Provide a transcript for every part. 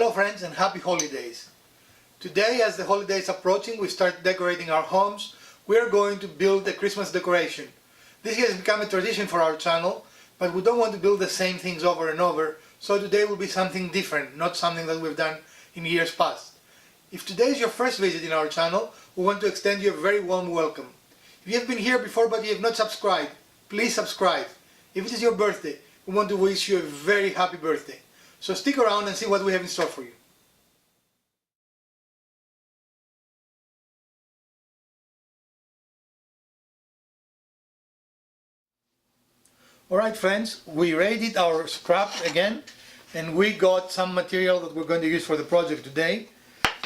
Hello friends and happy holidays. Today, as the holidays approaching, we start decorating our homes. We are going to build a Christmas decoration. This has become a tradition for our channel, but we don't want to build the same things over and over, so today will be something different, not something that we've done in years past. If today is your first visit in our channel, we want to extend you a very warm welcome. If you have been here before but you have not subscribed, please subscribe. If it is your birthday, we want to wish you a very happy birthday. So stick around and see what we have in store for you. Alright friends, we raided our scrap again and we got some material that we're going to use for the project today.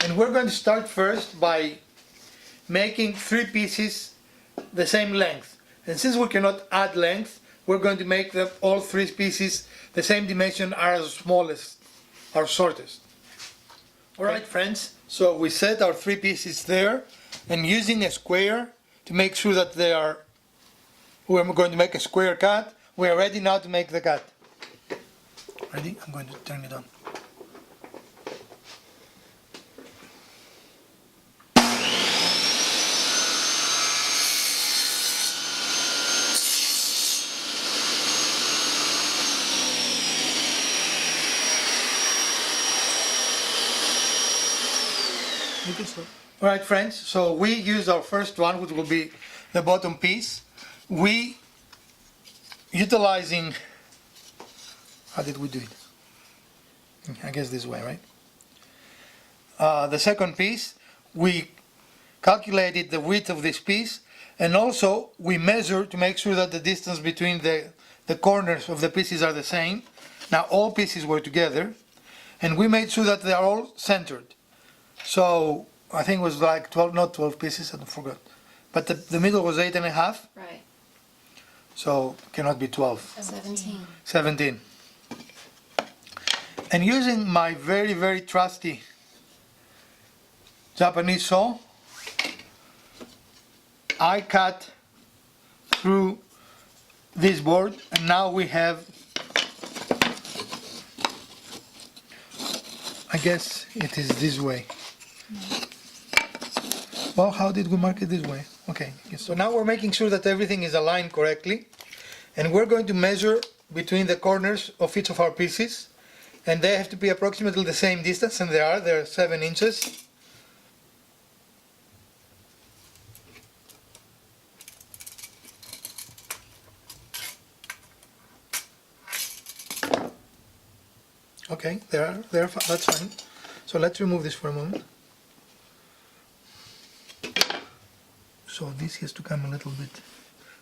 And we're going to start first by making 3 pieces the same length. And since we cannot add length, we're going to make all 3 pieces the same dimension as smallest, our shortest. Alright friends, so we set our 3 pieces there and using a square to make sure that we're going to make a square cut. We are ready now to make the cut. Ready? I'm going to turn it on. Alright friends, so we use our first one, which will be the bottom piece. We, utilizing, how did we do it? I guess this way, right? The second piece, we calculated the width of this piece, and also we measure to make sure that the distance between the corners of the pieces are the same. Now all pieces were together, and we made sure that they are all centered. So I think it was like 12, not 12 pieces, I forgot. But the middle was 8.5. Right. So cannot be 12. 17. 17. And using my very, very trusty Japanese saw, I cut through this board, and now we have, I guess it is this way. Well, how did we mark it this way? Okay, so now we're making sure that everything is aligned correctly, and we're going to measure between the corners of each of our pieces, and they have to be approximately the same distance, and they're 7 inches. Okay, that's fine. So let's remove this for a moment. So this has to come a little bit,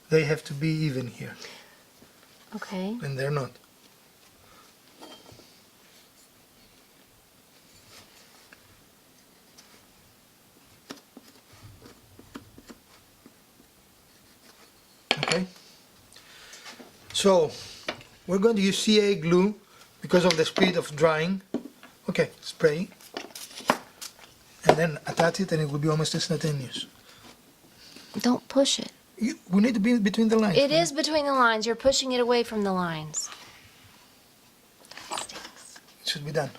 they have to be even here. Okay. And they're not. Okay. So we're going to use CA glue because of the speed of drying. Okay, spray. And then attach it and it will be almost instantaneous. Don't push it. We need to be between the lines. It is between the lines. You're pushing it away from the lines. That stinks. It should be done.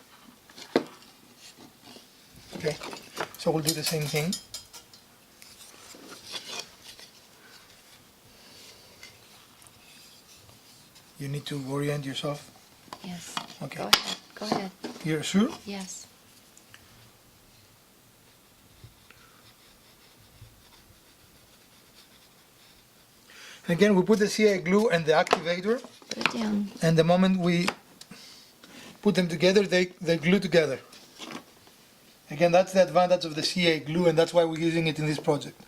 Okay, so we'll do the same thing. You need to orient yourself. Yes. Okay. Go ahead. Go ahead. You're sure? Yes. Again, we put the CA glue and the activator, Put it down. and the moment we put them together, they glue together. Again, that's the advantage of the CA glue, and that's why we're using it in this project.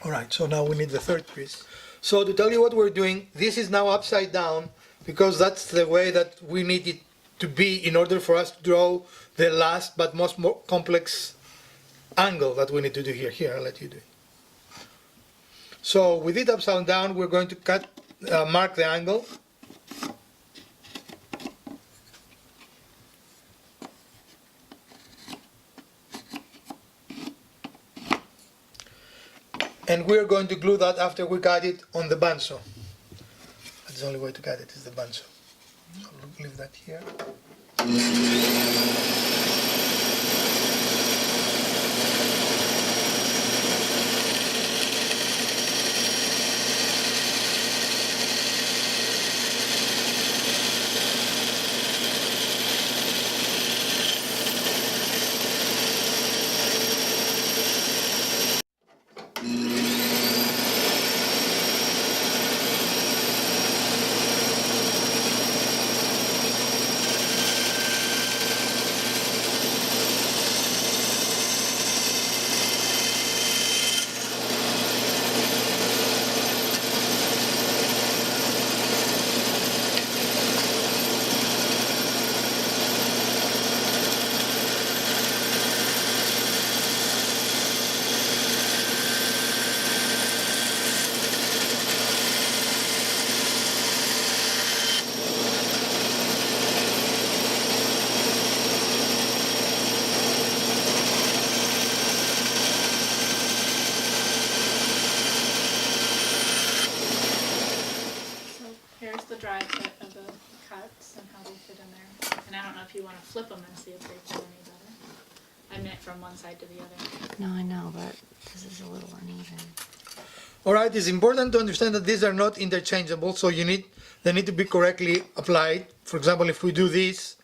Alright, so now we need the third piece. So to tell you what we're doing, this is now upside down because that's the way that we need it to be in order for us to draw the last but more complex angle that we need to do here. Here, I'll let you do it. So with it upside down, we're going to mark the angle. and we're going to glue that after we cut it on the bandsaw. is the only way to cut it, is the bunch. So leave that here. Here's the dry fit of the cuts and how they fit in there. And I don't know if you want to flip them and see if they fit any better. I meant from one side to the other. No, I know, but this is a little uneven. All right, it's important to understand that these are not interchangeable, so they need to be correctly applied. For example, if we do this,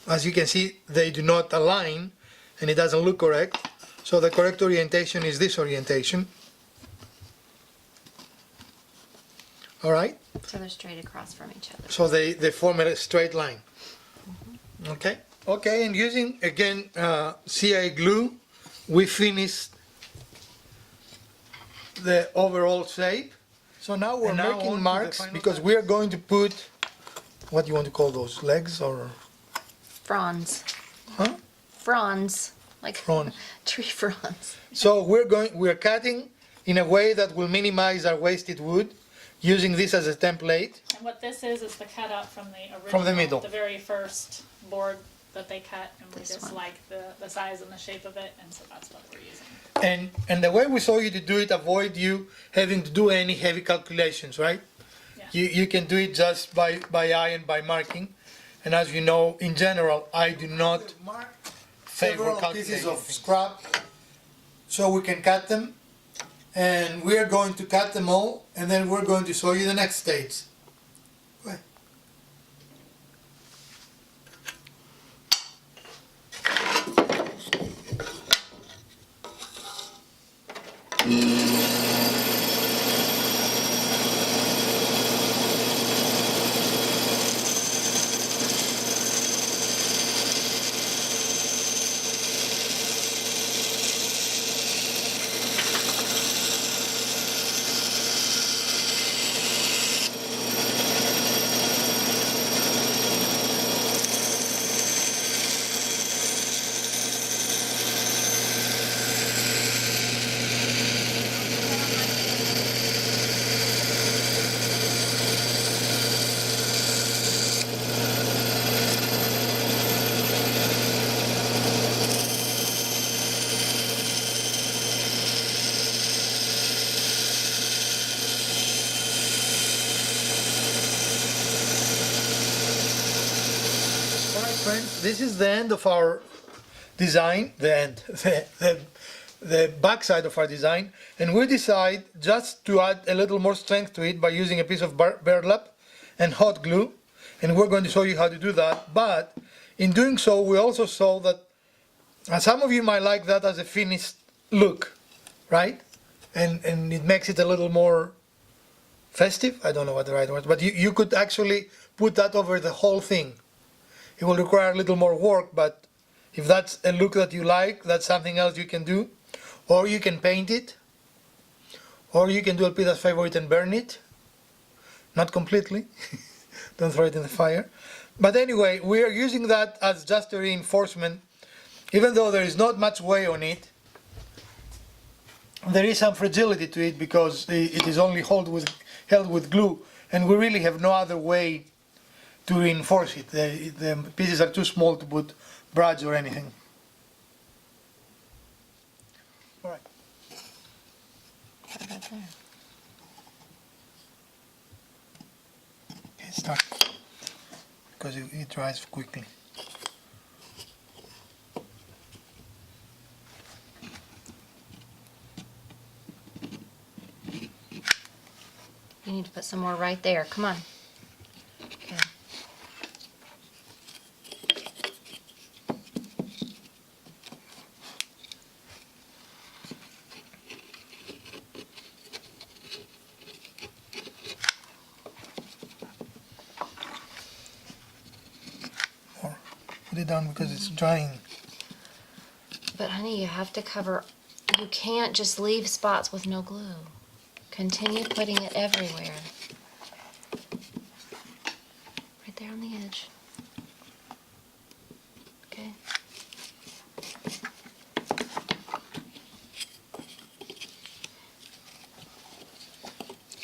as you can see, they do not align and it doesn't look correct. So the correct orientation is this orientation. All right? So they're straight across from each other. So they form a straight line. Okay? Okay, and using, again, CI glue, we finished the overall shape. So now we're making marks because we are going to put, what do you want to call those, legs or? Fronds. Huh? Fronds. Like Fronds. tree fronds. So we're cutting in a way that will minimize our wasted wood, using this as a template. And what this is the cutout from the original, From the middle. the very first board that they cut, and we This just one. like the size and the shape of it, and so that's what we're using. And the way we saw you to do it, avoid you having to do any heavy calculations, right? Yeah. You can do it just by eye and by marking. And as you know, in general, I do not favor Several pieces calculating of things. scrap so we can cut them, and we're going to cut them all, and then we're going to show you the next stage. Go ahead. Alright friends, this is the end of our design, the back side of our design, and we decide just to add a little more strength to it by using a piece of burlap and hot glue, and we're going to show you how to do that. But in doing so, we also saw that some of you might like that as a finished look, right? And it makes it a little more festive, I don't know what the right word, but you could actually put that over the whole thing. It will require a little more work, but if that's a look that you like, that's something else you can do. Or you can paint it, or you can do a Peter's favorite and burn it. Not completely, don't throw it in the fire. But anyway, we are using that as just a reinforcement. Even though there is not much weight on it, there is some fragility to it because it is only held with glue, and we really have no other way to reinforce it. The pieces are too small to put brads or anything. All right. What about there? Okay, start. Because it dries quickly. You need to put some more right there. Come on. Okay. Or put it down because it's drying. But honey, you have to cover, you can't just leave spots with no glue. Continue putting it everywhere. Right there on the edge. Okay.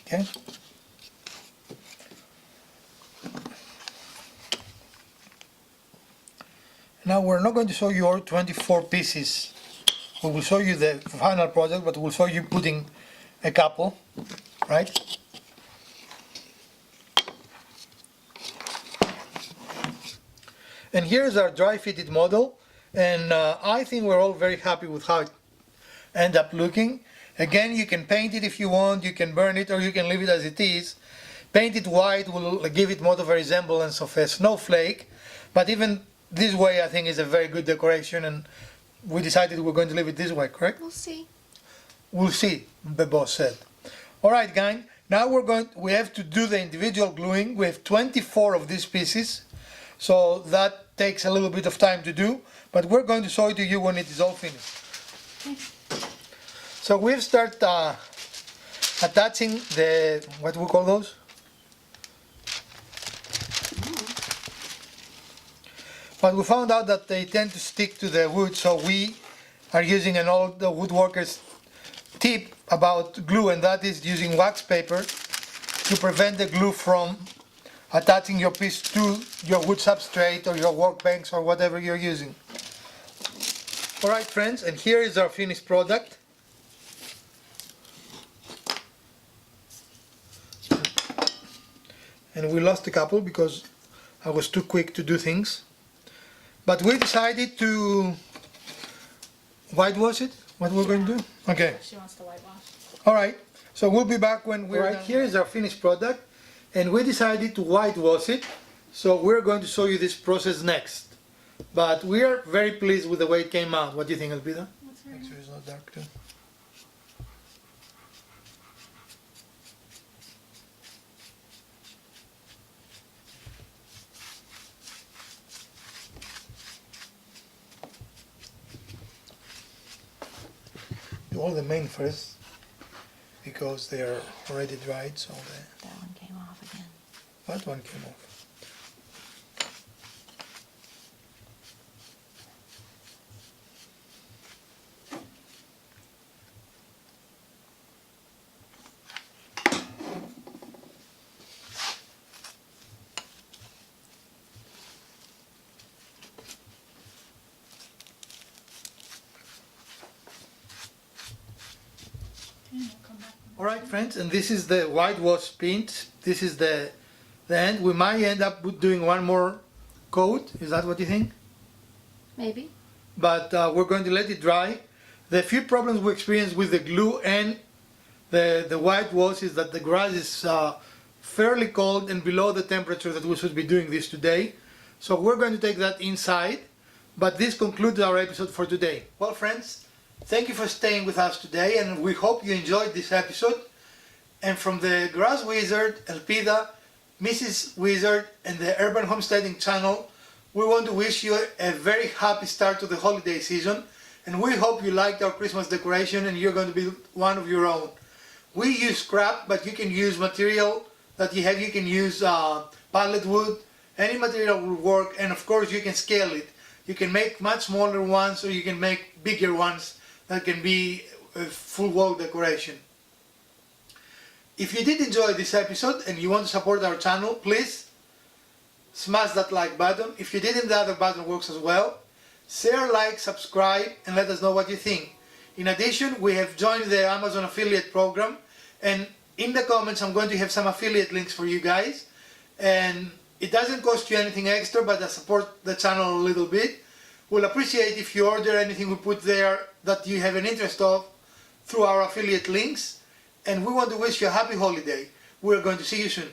Okay. Now we're not going to show you all 24 pieces. We will show you the final project, but we'll show you putting a couple, right? And here's our dry fitted model, and I think we're all very happy with how it ended up looking. Again, you can paint it if you want, you can burn it, or you can leave it as it is. Paint it white will give it more of a resemblance of a snowflake, but even this way I think is a very good decoration, and we decided we're going to leave it this way, correct? We'll see. We'll see, the boss said. Alright gang, now we have to do the individual gluing. We have 24 of these pieces, so that takes a little bit of time to do, but we're going to show it to you when it is all finished. So we've started attaching the, what do we call those? But we found out that they tend to stick to the wood, so we are using an old woodworker's tip about glue, and that is using wax paper to prevent the glue from attaching your piece to your wood substrate or your workbench or whatever you're using. Alright friends, and here is our finished product. And we lost a couple because I was too quick to do things. But we decided to whitewash it. What we're going to do? Okay. She wants to whitewash. Alright. So we'll be back when we're done. Here is our finished product. And we decided to whitewash it. So we're going to show you this process next. But we are very pleased with the way it came out. What do you think, Elpida? Make sure it's not dark too. Do all the main first because they are already dried, so That one came off again. that one came off. Alright friends, and this is the whitewash paint. This is the end. We might end up doing one more coat. Is that what you think? Maybe. But we're going to let it dry. The few problems we experienced with the glue and the whitewash is that the grass is fairly cold and below the temperature that we should be doing this today. So we're going to take that inside. But this concludes our episode for today. Well friends, thank you for staying with us today, and we hope you enjoyed this episode. And from the Grass Wizard, Elpida, Mrs. Wizard, and the Urban Homesteading channel, we want to wish you a very happy start to the holiday season, and we hope you liked our Christmas decoration and you're going to build one of your own. We use scrap, but you can use material that you have. You can use pallet wood, any material will work, and of course you can scale it. You can make much smaller ones, or you can make bigger ones that can be a full wall decoration. If you did enjoy this episode and you want to support our channel, please smash that like button. If you didn't, the other button works as well. Share, like, subscribe, and let us know what you think. In addition, we have joined the Amazon affiliate program, and in the comments I'm going to have some affiliate links for you guys. and it doesn't cost you anything extra, but to support the channel a little bit. We'll appreciate if you order anything we put there that you have an interest of through our affiliate links, and we want to wish you a happy holiday. We're going to see you soon.